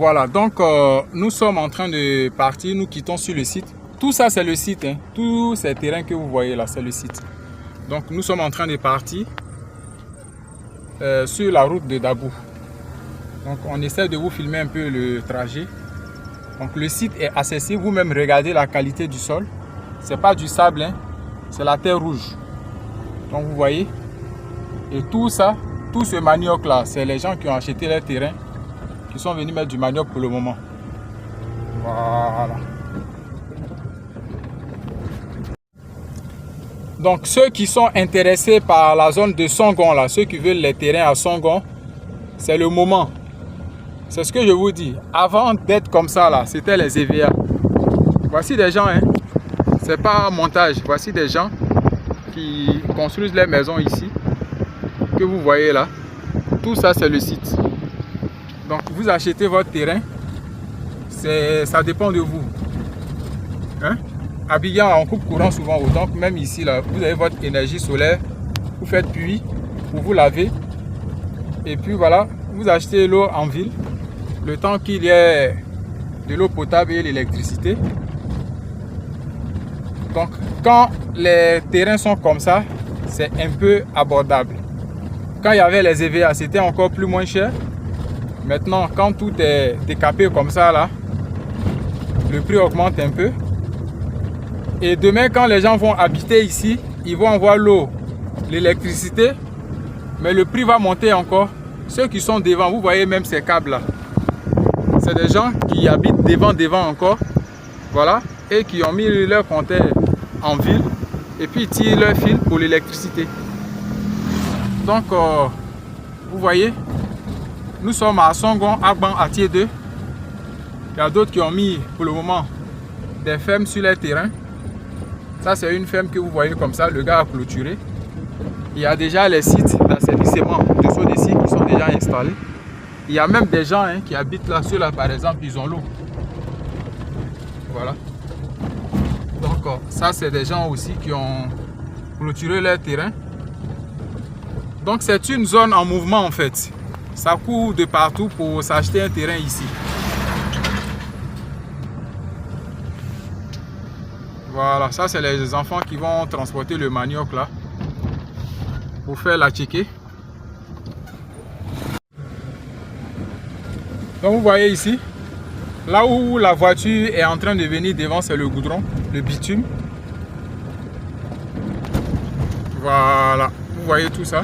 Voilà, donc nous sommes en train de partir, nous quittons sur le site. Tout ça c'est le site, hein. Tous ces terrains que vous voyez là, c'est le site. Donc nous sommes en train de partir sur la route de Dabou. Donc on essaie de vous filmer un peu le trajet. Donc le site est accessible, vous-même regardez la qualité du sol. C'est pas du sable, hein. C'est la terre rouge. Donc vous voyez. Et tout ça, tout ce manioc là, c'est les gens qui ont acheté les terrains, qui sont venus mettre du manioc pour le moment. Voilà. Donc ceux qui sont intéressés par la zone de Songon là, ceux qui veulent les terrains à Songon, c'est le moment. C'est ce que je vous dis. Avant d'être comme ça là, c'était les EVA. Voici des gens, hein. C'est pas un montage. Voici des gens qui construisent les maisons ici, que vous voyez là. Tout ça c'est le site. Donc vous achetez votre terrain, ça dépend de vous, hein? À Abidjan on coupe courant souvent, autant que même ici là, vous avez votre énergie solaire, vous faites puits pour vous laver, et puis voilà, vous achetez l'eau en ville, le temps qu'il y ait de l'eau potable et l'électricité. Donc quand les terrains sont comme ça, c'est un peu abordable. Quand il y avait les EVA, c'était encore plus moins cher. Maintenant, quand tout est décapé comme ça là, le prix augmente un peu. Et demain, quand les gens vont habiter ici, ils vont avoir l'eau, l'électricité, mais le prix va monter encore. Ceux qui sont devant, vous voyez même ces câbles là, c'est des gens qui habitent devant encore, voilà, et qui ont mis leur compteur en ville et puis ils tirent leur fil pour l'électricité. Donc vous voyez, nous sommes à Songon, Agban, Atié 2. Il y a d'autres qui ont mis pour le moment des fermes sur les terrains. Ça c'est une ferme que vous voyez comme ça, le gars a clôturé. Il y a déjà les sites d'assainissement de Sodeci qui sont déjà installés. Il y a même des gens, hein, qui habitent là, ceux-là par exemple, ils ont l'eau. Voilà. Donc ça c'est des gens aussi qui ont clôturé leur terrain. Donc c'est une zone en mouvement en fait. Ça court de partout pour s'acheter un terrain ici. Voilà, ça c'est les enfants qui vont transporter le manioc là pour faire la tchéké. Donc vous voyez ici, là où la voiture est en train de venir devant, c'est le goudron, le bitume. Voilà, vous voyez tout ça.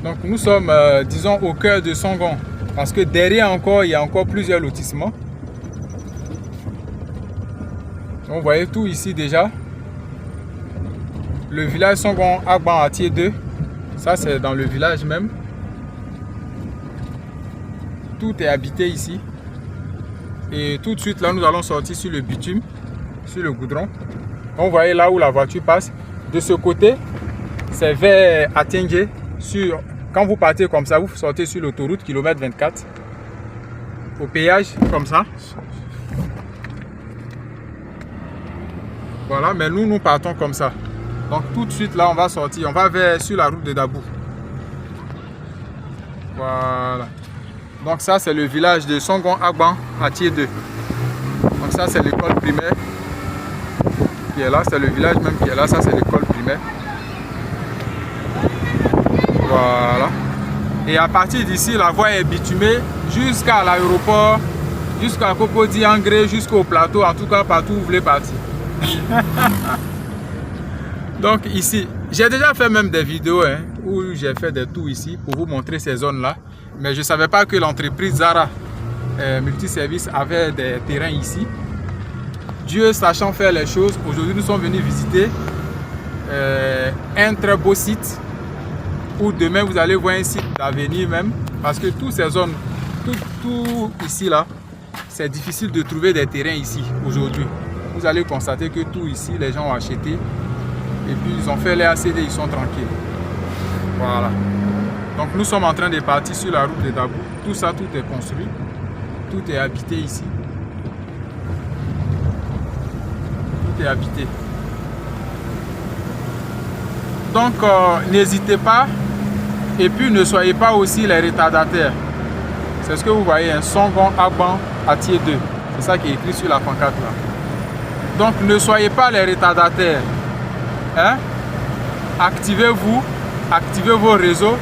Donc nous sommes, disons, au cœur de Songon, parce que derrière encore, il y a encore plusieurs lotissements. Donc, vous voyez tout ici déjà. Le village Songon, Agban, Atié 2, ça c'est dans le village même. Tout est habité ici. Et tout de suite là, nous allons sortir sur le bitume, sur le goudron. Donc, vous voyez là où la voiture passe. De ce côté, c'est vers Atiengé. Quand vous partez comme ça, vous sortez sur l'autoroute kilomètre 24 au péage comme ça. Voilà, mais nous partons comme ça. Donc tout de suite là on va sortir, on va sur la route de Dabou. Voilà. Donc ça c'est le village de Songon Agban Atié 2. Donc ça c'est l'école primaire qui est là, c'est le village même qui est là, ça c'est l'école primaire. Voilà. Et à partir d'ici, la voie est bitumée jusqu'à l'aéroport, jusqu'à Cocody, Angré, jusqu'au plateau, en tout cas partout où vous voulez partir. Donc ici, j'ai déjà fait même des vidéos, hein, où j'ai fait des tours ici pour vous montrer ces zones-là. Mais je ne savais pas que l'entreprise Zara Multiservice avait des terrains ici. Dieu sachant faire les choses, aujourd'hui nous sommes venus visiter un très beau site. Ou demain vous allez voir un site d'avenir même, parce que toutes ces zones, tout ici là, c'est difficile de trouver des terrains ici aujourd'hui. Vous allez constater que tout ici, les gens ont acheté et puis ils ont fait les ACD, ils sont tranquilles. Voilà. Donc nous sommes en train de partir sur la route de Dabou. Tout ça, tout est construit, tout est habité ici. Tout est habité. Donc n'hésitez pas Et puis ne soyez pas aussi les retardataires. C'est ce que vous voyez, un Songon Agban Atier 2. C'est ça qui est écrit sur la pancarte là. Donc ne soyez pas les retardataires. Hein? Activez-vous, activez vos réseaux.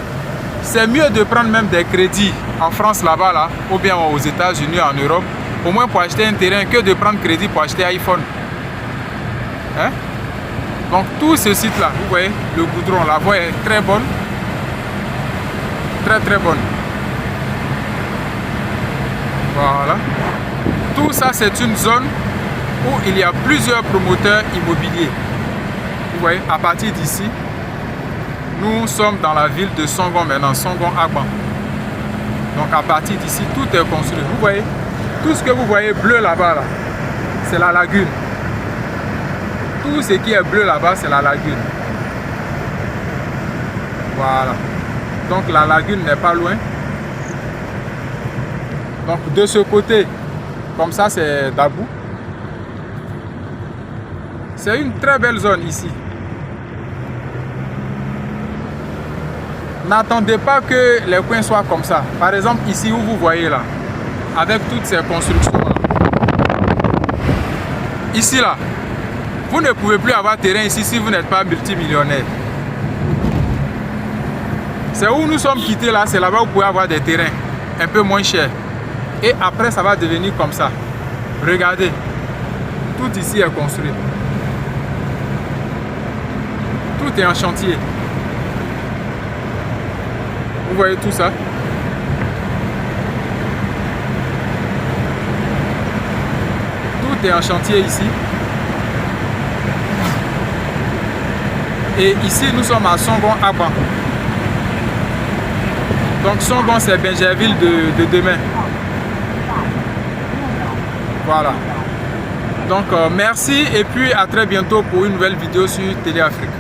C'est mieux de prendre même des crédits en France là-bas, là, ou bien aux États-Unis, en Europe, au moins pour acheter un terrain, que de prendre crédit pour acheter iPhone. Hein? Donc tout ce site-là, vous voyez, le goudron, la voie est très bonne. Très très bonne. Voilà. Tout ça, c'est une zone où il y a plusieurs promoteurs immobiliers. Vous voyez, à partir d'ici, nous sommes dans la ville de Songon maintenant, Songon Agban. Donc à partir d'ici, tout est construit. Vous voyez, tout ce que vous voyez bleu là-bas, là, c'est la lagune. Tout ce qui est bleu là-bas, c'est la lagune. Voilà. Donc la lagune n'est pas loin. Donc de ce côté, comme ça, c'est Dabou. C'est une très belle zone ici. N'attendez pas que les coins soient comme ça. Par exemple, ici où vous voyez là, avec toutes ces constructions là. Ici là, vous ne pouvez plus avoir terrain ici si vous n'êtes pas multimillionnaire. C'est où nous sommes quittés là, c'est là-bas où vous pouvez avoir des terrains un peu moins chers. Et après, ça va devenir comme ça. Regardez, tout ici est construit. Tout est en chantier. Vous voyez tout ça? Tout est en chantier ici. Et ici, nous sommes à Songon Agban. Donc Songon, c'est Bingerville de demain. Voilà. Donc merci et puis à très bientôt pour une nouvelle vidéo sur Télé Afrique.